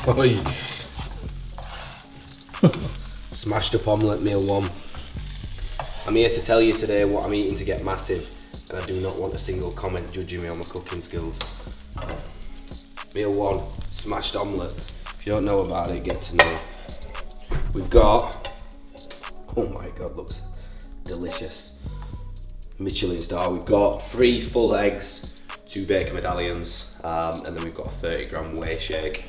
Oi. Smashed up omelette, meal 1. I'm here to tell you today what I'm eating to get massive, and I do not want a single comment judging me on my cooking skills. Meal 1, smashed omelette. If you don't know about it, get to know. We've got, oh my god, looks delicious. Michelin star. We've got 3 full eggs, 2 bacon medallions, and then we've got a 30-gram whey shake.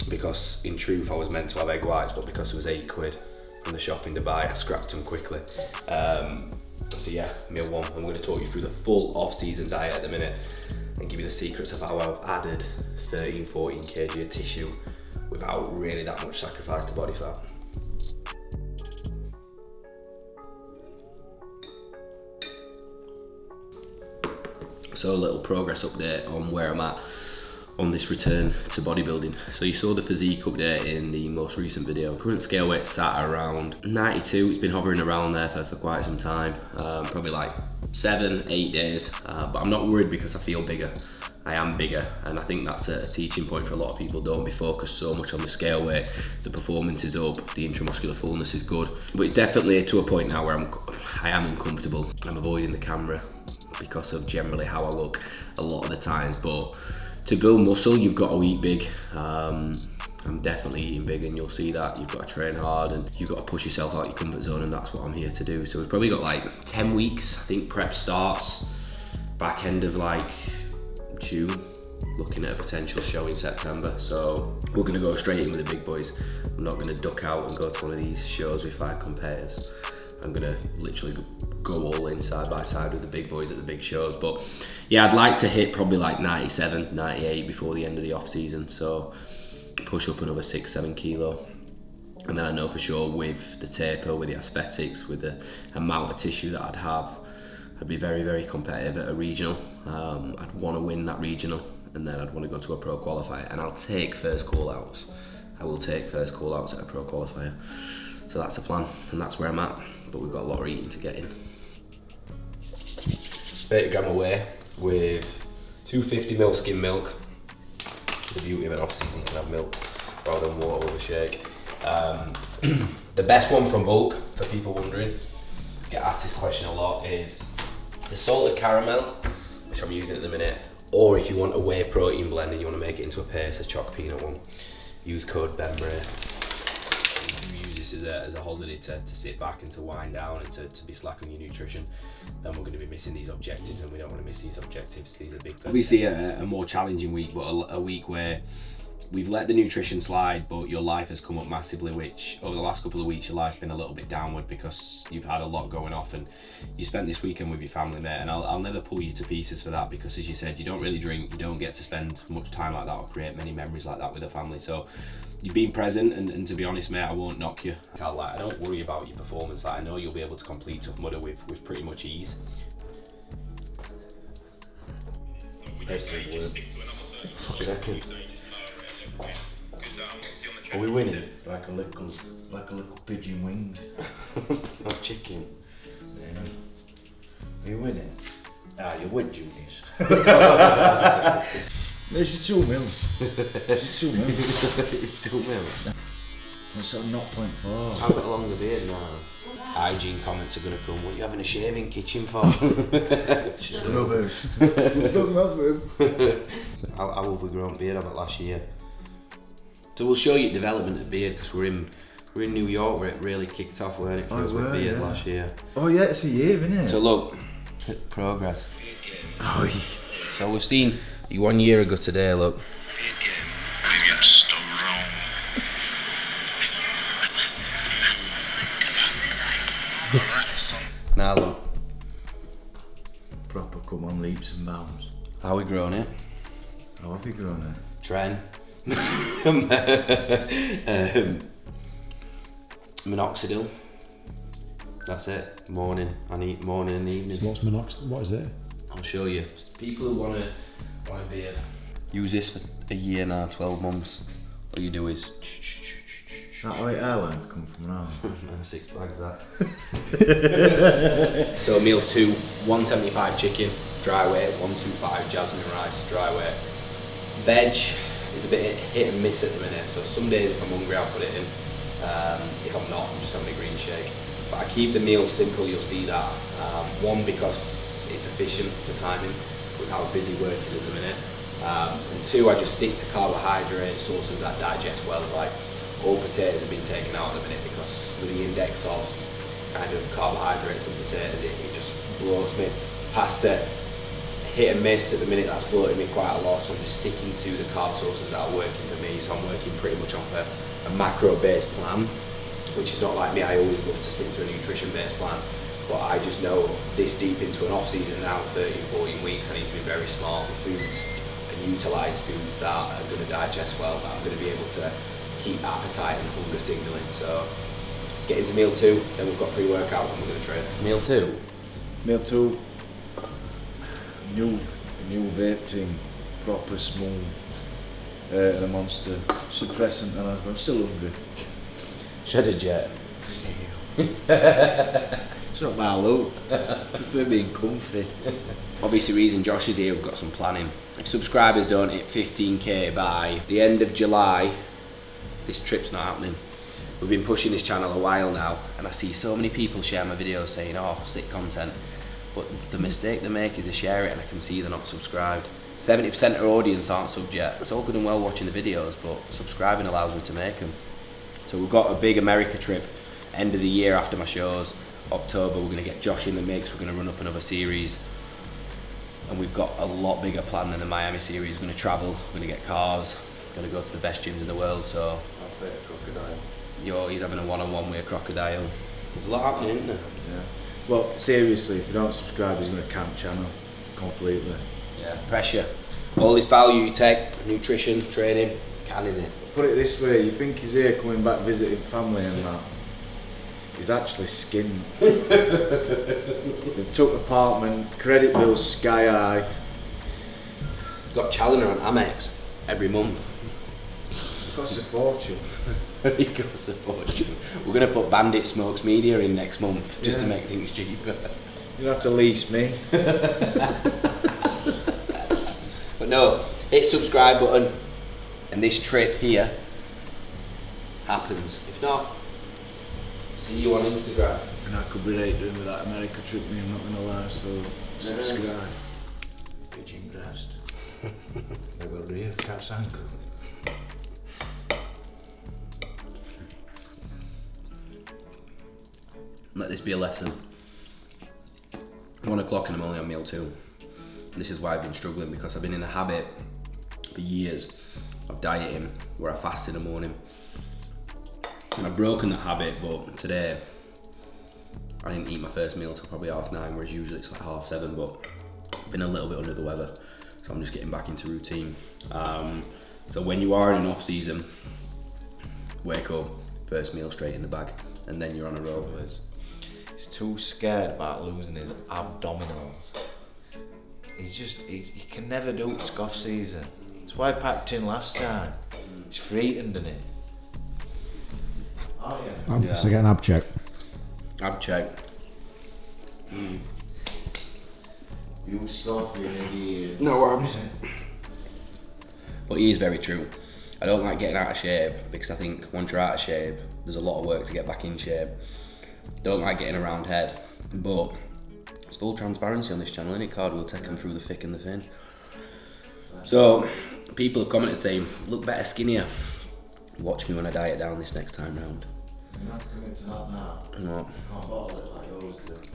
Because in truth I was meant to have egg whites, but because it was £8 from the shop in Dubai, I scrapped them quickly. So yeah, meal 1. I'm going to talk you through the full off-season diet at the minute and give you the secrets of how I've added 13-14 kg of tissue without really that much sacrifice to body fat. So a little progress update on where I'm at on this return to bodybuilding. So you saw the physique update in the most recent video. Current scale weight sat around 92. It's been hovering around there for quite some time, probably like 7-8 days, but I'm not worried because I feel bigger. I am bigger, and I think that's a teaching point for a lot of people. Don't be focused so much on the scale weight. The performance is up, the intramuscular fullness is good, but it's definitely to a point now where I am uncomfortable. I'm avoiding the camera because of generally how I look a lot of the times, but to build muscle, you've got to eat big. I'm definitely eating big, and you'll see that. You've got to train hard and you've got to push yourself out your comfort zone, and that's what I'm here to do. So we've probably got like 10 weeks. I think prep starts back end of like June, looking at a potential show in September. So we're gonna go straight in with the big boys. I'm not gonna duck out and go to one of these shows with 5 compares. I'm gonna literally go all in side by side with the big boys at the big shows. But yeah, I'd like to hit probably like 97, 98 before the end of the off season. So push up another 6-7 kilo. And then I know for sure with the taper, with the aesthetics, with the amount of tissue that I'd have, I'd be very, very competitive at a regional. I'd want to win that regional, and then I'd want to go to a pro qualifier, and I'll take first call outs. I will take first call outs at a pro qualifier. So that's the plan, and that's where I'm at, but we've got a lot of eating to get in. 30-gram away with 250ml skim milk. The beauty of an off-season, can have milk rather than water with a shake. The best one from bulk, for people wondering, I get asked this question a lot, is the salted caramel, which I'm using at the minute, or if you want a whey protein blend and you want to make it into a paste, a choc peanut one, use code Bray. You use this as a holiday to sit back and to wind down and to be slack on your nutrition. Then we're going to be missing these objectives, and we don't want to miss these objectives. These are big. Obviously a more challenging week, but a week where we've let the nutrition slide, but your life has come up massively, which over the last couple of weeks your life's been a little bit downward because you've had a lot going off and you spent this weekend with your family, mate, and I'll never pull you to pieces for that, because as you said, you don't really drink, you don't get to spend much time like that or create many memories like that with a family. So you've been present, and to be honest, mate, I won't knock you. I don't worry about your performance. I know you'll be able to complete Tough Mudder with pretty much ease. What do you reckon? Are we winning? Like a little pigeon wing. Not chicken. Yeah. Are you winning? Ah, you would, Juniors. There's your 2 mil. There's your 2 mil. 2 mil. That's a 0.4. I've got a longer beard now. Hygiene comments are going to come. What are you having a shaving kitchen for? Rubbish. Don't have him. How have we grown beard? I got last year. So we'll show you development of beard, because we're in New York where it really kicked off, weren't it, for us with beard last year. Oh yeah, it's a year, isn't it? So look, progress. Oh yeah. So we've seen you 1 year ago today, look. Beard game so wrong. Now look. Proper come on leaps and bounds. How we grown it? How have you grown it? Tren. Minoxidil. That's it. Morning. I eat morning and evening. What's minoxidil? What is it? I'll show you. People who want a beard, use this for a year now, 12 months. All you do is. That white airline's come from now. 6 bags that. So meal 2, 175 chicken, dry weight, 125 jasmine rice, dry weight. Veg is a bit hit and miss at the minute. So some days if I'm hungry I'll put it in. If I'm not, I'm just having a green shake. But I keep the meal simple, you'll see that. One, because it's efficient for timing with how busy work is at the minute. And two, I just stick to carbohydrate sources that digest well. Like all potatoes have been taken out at the minute because with the index of kind of carbohydrates and potatoes, it just bloats me. Pasta, hit and miss at the minute, that's bloating me quite a lot, so I'm just sticking to the carb sources that are working for me. So I'm working pretty much off a macro-based plan, which is not like me. I always love to stick to a nutrition-based plan, but I just know this deep into an off-season now, 13, 14 weeks, I need to be very smart with foods and utilise foods that are going to digest well, that I'm going to be able to keep appetite and hunger signalling. So get into meal 2, then we've got pre-workout and we're going to train. Meal 2? Meal 2, new vape thing, proper smooth, and a monster suppressant, and I'm still hungry. Shredded yet? It's not my look. I prefer being comfy. Obviously, reason Josh is here, we've got some planning. If subscribers don't hit 15k by the end of July, this trip's not happening. We've been pushing this channel a while now, and I see so many people share my videos saying, oh, sick content. But the mistake they make is they share it and I can see they're not subscribed. 70% of our audience aren't subbed yet. It's all good and well watching the videos, but subscribing allows me to make them. So we've got a big America trip, end of the year after my shows. October, we're gonna get Josh in the mix, we're gonna run up another series. And we've got a lot bigger plan than the Miami series. We're gonna travel, we're gonna get cars, we're gonna go to the best gyms in the world, so. I'll fit a crocodile. He's having a one-on-one with a crocodile. There's a lot happening, isn't there? Yeah. Well, seriously, if you don't subscribe, he's going to camp channel completely. Yeah, pressure. All this value you take, nutrition, training, canning it. Put it this way, you think he's here coming back visiting family and that. He's actually skinned. They've took apartment, credit bills sky high. Got Challenger on Amex every month. It costs a fortune. It costs a fortune. We're going to put Bandit Smokes Media in next month just to make things cheaper. You don't have to lease me. But no, hit subscribe button and this trip here happens. If not, see you on Instagram. And I could be right doing with that America trip, me, I'm not going to lie, so subscribe. Pigeon breast. They will do you, cat's ankle. Let this be a lesson. 1 o'clock and I'm only on meal 2. This is why I've been struggling, because I've been in a habit for years of dieting where I fast in the morning. And I've broken that habit, but today I didn't eat my first meal till probably 9:30, whereas usually it's like 7:30, but I've been a little bit under the weather. So I'm just getting back into routine. So when you are in an off season, wake up, first meal straight in the bag, and then you're on a roll. He's too scared about losing his abdominals. He can never do it, it's off season. That's why I packed in last time. He's frightened, isn't it? Oh yeah. So get an ab check. Ab check. You scoffing again. No abs. But he is very true. I don't like getting out of shape because I think once you're out of shape, there's a lot of work to get back in shape. Don't like getting a round head, but it's full transparency on this channel, innit, Card? We'll take them through the thick and the thin. So, people have commented saying, look better skinnier. Watch me when I diet down this next time round. No.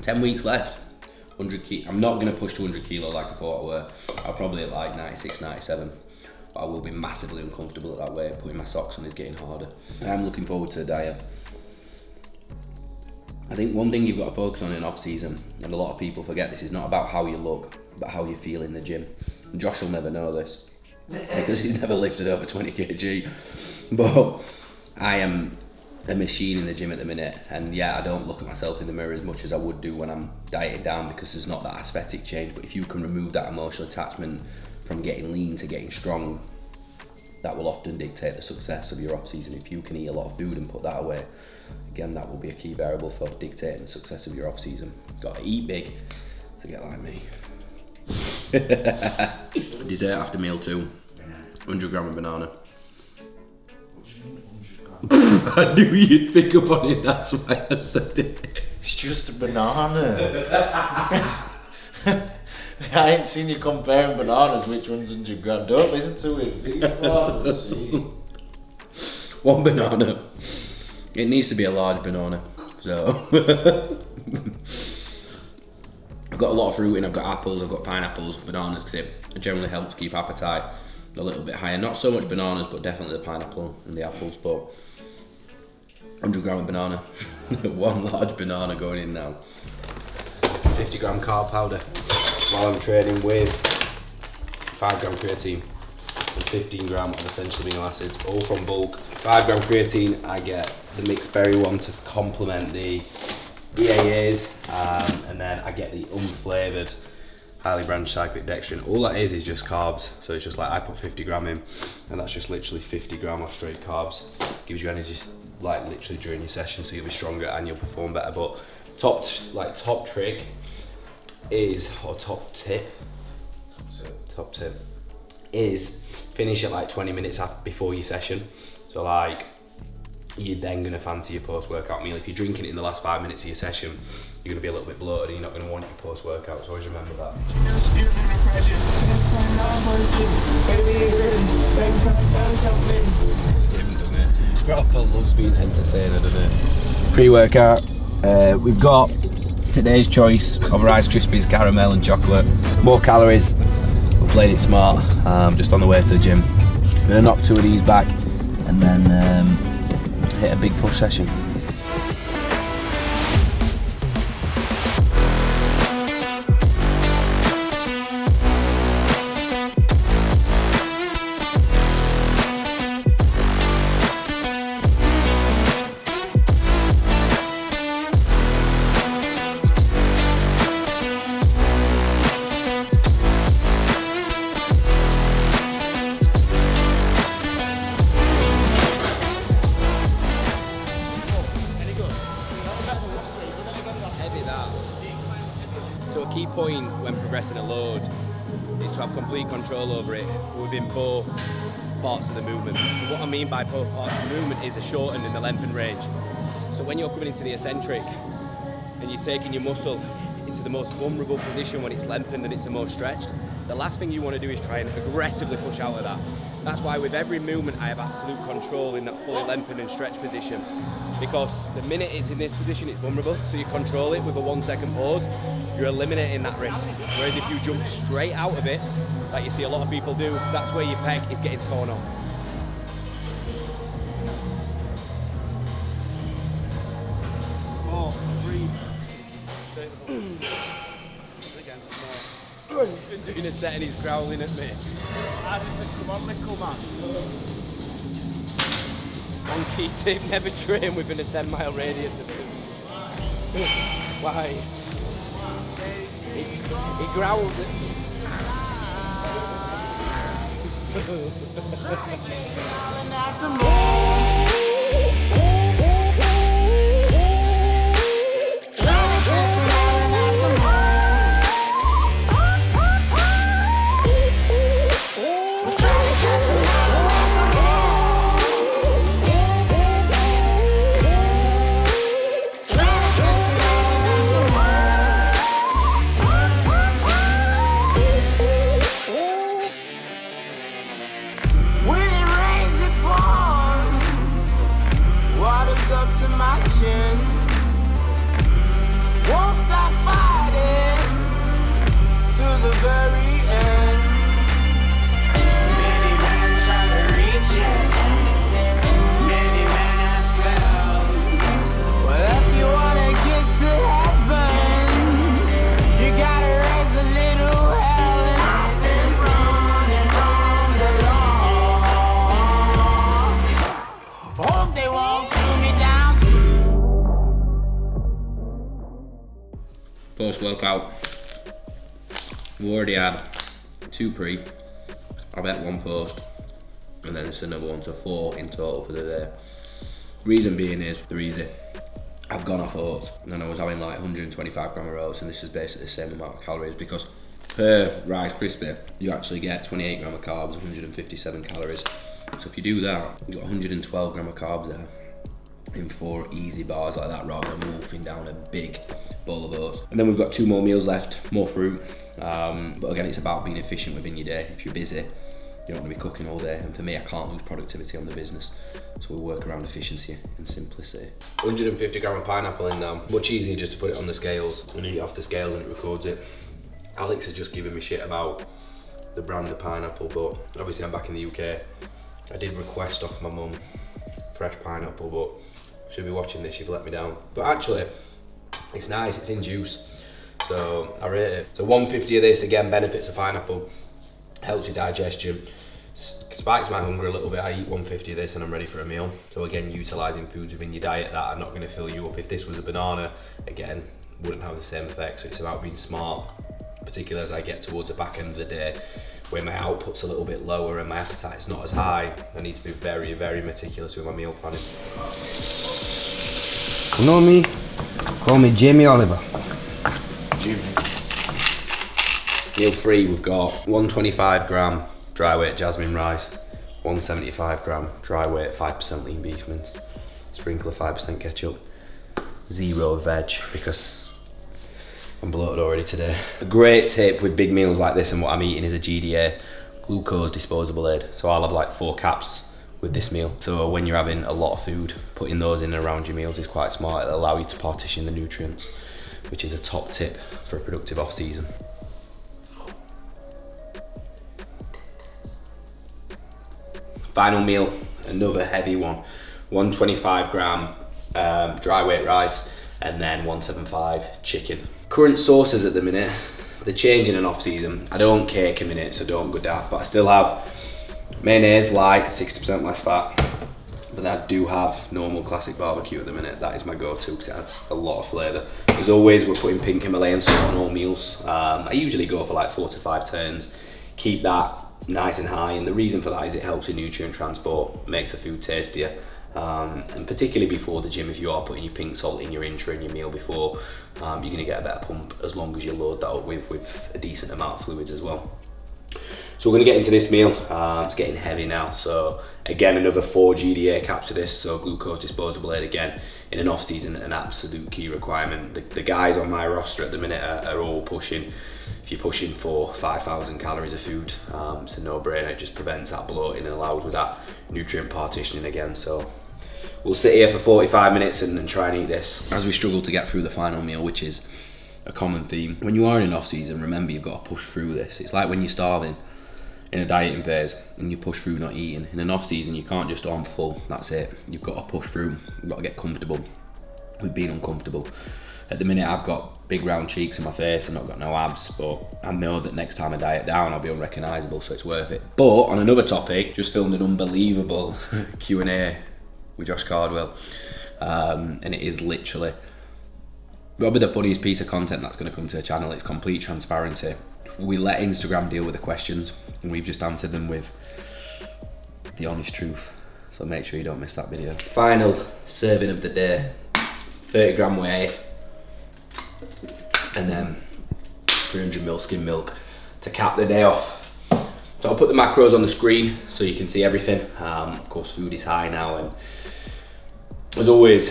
10 weeks left. 100 kilo. I'm not going to push to 100 kilo like I thought I were. I'll probably at like 96, 97. But I will be massively uncomfortable at that weight. Putting my socks on is getting harder. I'm looking forward to the diet. I think one thing you've got to focus on in off season, and a lot of people forget this, is not about how you look, but how you feel in the gym. And Josh will never know this because he's never lifted over 20 kg. But I am a machine in the gym at the minute, and yeah, I don't look at myself in the mirror as much as I would do when I'm dieting down, because there's not that aesthetic change. But if you can remove that emotional attachment from getting lean to getting strong, that will often dictate the success of your off season. If you can eat a lot of food and put that away, again, that will be a key variable for dictating the success of your off season. Got to eat big to get like me. Dessert after meal 2. 100 gram of banana. What do you mean 100 grams? I knew you'd pick up on it, that's why I said it. It's just a banana. I ain't seen you comparing bananas, which one's 100 grams. Don't listen to it. One banana. It needs to be a large banana. So I've got a lot of fruit in. I've got apples, I've got pineapples, bananas, because it generally helps keep appetite a little bit higher. Not so much bananas, but definitely the pineapple and the apples. But 100 gram of banana. One large banana going in now. 50 gram carb powder while I'm training with 5 gram creatine and 15 gram of essential amino acids, all from bulk. 5 gram creatine, I get the mixed berry one to complement the EAAs, and then I get the unflavoured highly branched cyclic dextrin. All that is just carbs, so it's just like I put 50 gram in, and that's just literally 50 gram of straight carbs. Gives you energy like literally during your session, so you'll be stronger and you'll perform better. But top trick is, or top tip is finish at like 20 minutes before your session. So like you're then gonna fancy your post-workout meal. If you're drinking it in the last 5 minutes of your session, you're gonna be a little bit bloated and you're not gonna want your post-workout, so always remember that. Proper loves being entertainer, doesn't it? Pre-workout, we've got today's choice of Rice Krispies, caramel and chocolate. More calories, we played it smart, just on the way to the gym. I'm gonna knock 2 of these back and then hit a big push session. So a key point when progressing a load is to have complete control over it within both parts of the movement. And what I mean by both parts of the movement is the shortened and the lengthened range. So when you're coming into the eccentric and you're taking your muscle into the most vulnerable position when it's lengthened and it's the most stretched, the last thing you want to do is try and aggressively push out of that. That's why with every movement I have absolute control in that fully lengthened and stretched position, because the minute it's in this position it's vulnerable, so you control it with a 1 second pause, you're eliminating that risk. Whereas if you jump straight out of it, like you see a lot of people do, that's where your pec is getting torn off. Been doing a set and he's growling at me. I just said, come on, little man. One key tip, never train within a 10-mile radius of him. Why? He growls at me. Post-workout, we already had 2 pre, I've had 1 post, and then it's another one, so 4 in total for the day. Reason being is, they're easy. I've gone off oats, and then I was having like 125 gram of oats, and this is basically the same amount of calories, because Per Rice Krispie, you actually get 28 gram of carbs, 157 calories. So if you do that, you've got 112 gram of carbs there in 4 easy bars like that, rather than wolfing down a big bowl of oats. And then we've got 2 more meals left, more fruit. But again, it's about being efficient within your day. If you're busy, you don't want to be cooking all day. And for me, I can't lose productivity on the business. So we work around efficiency and simplicity. 150 gram of pineapple in now. Much easier just to put it on the scales and eat off the scales and it records it. Alex is just giving me shit about the brand of pineapple, but obviously I'm back in the UK. I did request off my mum fresh pineapple, but she'll be watching this, you've let me down. But actually, it's nice, it's in juice. So I rate it. So 150 of this, again, benefits of pineapple. Helps with digestion, spikes my hunger a little bit. I eat 150 of this and I'm ready for a meal. So again, utilising foods within your diet that are not going to fill you up. If this was a banana, again, wouldn't have the same effect. So it's about being smart, particularly as I get towards the back end of the day, where my output's a little bit lower and my appetite's not as high. I need to be very, very meticulous with my meal planning. You know me? Call me Jamie Oliver. Jimmy. Meal 3, we've got 125 gram dry weight jasmine rice, 175 gram dry weight 5% lean beef mince, sprinkle of 5% ketchup, 0 veg because I'm bloated already today. A great tip with big meals like this and what I'm eating is a GDA, glucose disposable aid. So I'll have like 4 caps with this meal. So when you're having a lot of food, putting those in and around your meals is quite smart. It'll allow you to partition the nutrients, which is a top tip for a productive off season. Final meal, another heavy one. 125 gram dry weight rice and then 175 chicken. Current sauces at the minute, they're changing in off season. I don't cake a minute, so don't go daft, but I still have mayonnaise light, 60% less fat. But then I do have normal classic barbecue at the minute. That is my go-to because it adds a lot of flavour. As always, we're putting pink Himalayan salt on all meals. I usually go for like 4 to 5 turns. Keep that nice and high, and the reason for that is it helps with nutrient transport, makes the food tastier, and particularly before the gym, if you are putting your pink salt in your intro and your meal before, you're going to get a better pump as long as you load that up with a decent amount of fluids as well. So we're going to get into this meal. It's getting heavy now, so again, another 4 GDA caps for this, so glucose disposable aid again in an off season, an absolute key requirement. The guys on my roster at the minute are all pushing. If you're pushing for 5,000 calories of food, it's a no-brainer. It just prevents that bloating and allows with that nutrient partitioning again. So we'll sit here for 45 minutes and try and eat this. As we struggle to get through the final meal, which is a common theme. When you are in off season, remember you've got to push through this. It's like when you're starving in a dieting phase and you push through not eating. In an off season, you can't just, oh, I'm full, that's it. You've got to push through. You've got to get comfortable with being uncomfortable. At the minute, I've got big round cheeks in my face, I've not got no abs, but I know that next time I diet down, I'll be unrecognisable, so it's worth it. But on another topic, just filmed an unbelievable Q&A with Josh Cardwell, and it is literally probably the funniest piece of content that's going to come to the channel. It's complete transparency. We let Instagram deal with the questions, and we've just answered them with the honest truth. So make sure you don't miss that video. Final serving of the day, 30 gram whey, and then 300ml skim milk to cap the day off. So I'll put the macros on the screen so you can see everything. Of course, food is high now, and as always,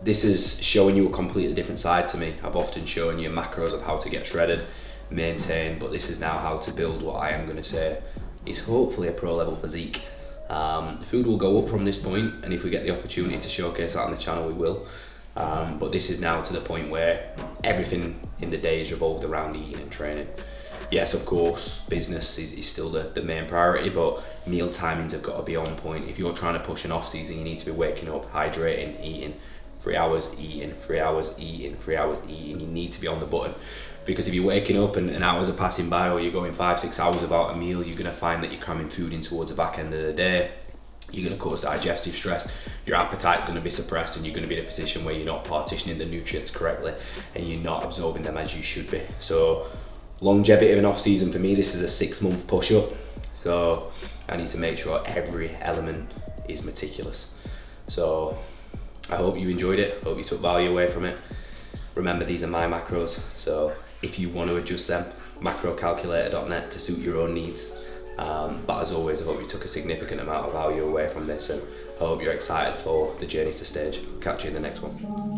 this is showing you a completely different side to me. I've often shown you macros of how to get shredded, maintain, but this is now how to build what I am going to say is hopefully a pro level physique. Food will go up from this point, and if we get the opportunity to showcase that on the channel, we will. But this is now to the point where everything in the day is revolved around eating and training. Yes, of course, business is still the main priority, but meal timings have got to be on point. If you're trying to push an off season, you need to be waking up, hydrating, eating, 3 hours eating, 3 hours eating, 3 hours eating. You need to be on the button, because if you're waking up and hours are passing by, or you're going 5-6 hours without a meal, you're going to find that you're cramming food in towards the back end of the day. You're going to cause digestive stress, your appetite's going to be suppressed, and you're going to be in a position where you're not partitioning the nutrients correctly and you're not absorbing them as you should be. So longevity of an off season for me, this is a 6-month push up, so I need to make sure every element is meticulous. So I hope you enjoyed it, hope you took value away from it. Remember, these are my macros, so if you want to adjust them, macrocalculator.net to suit your own needs. But as always, I hope you took a significant amount of value away from this, and I hope you're excited for the journey to stage. Catch you in the next one.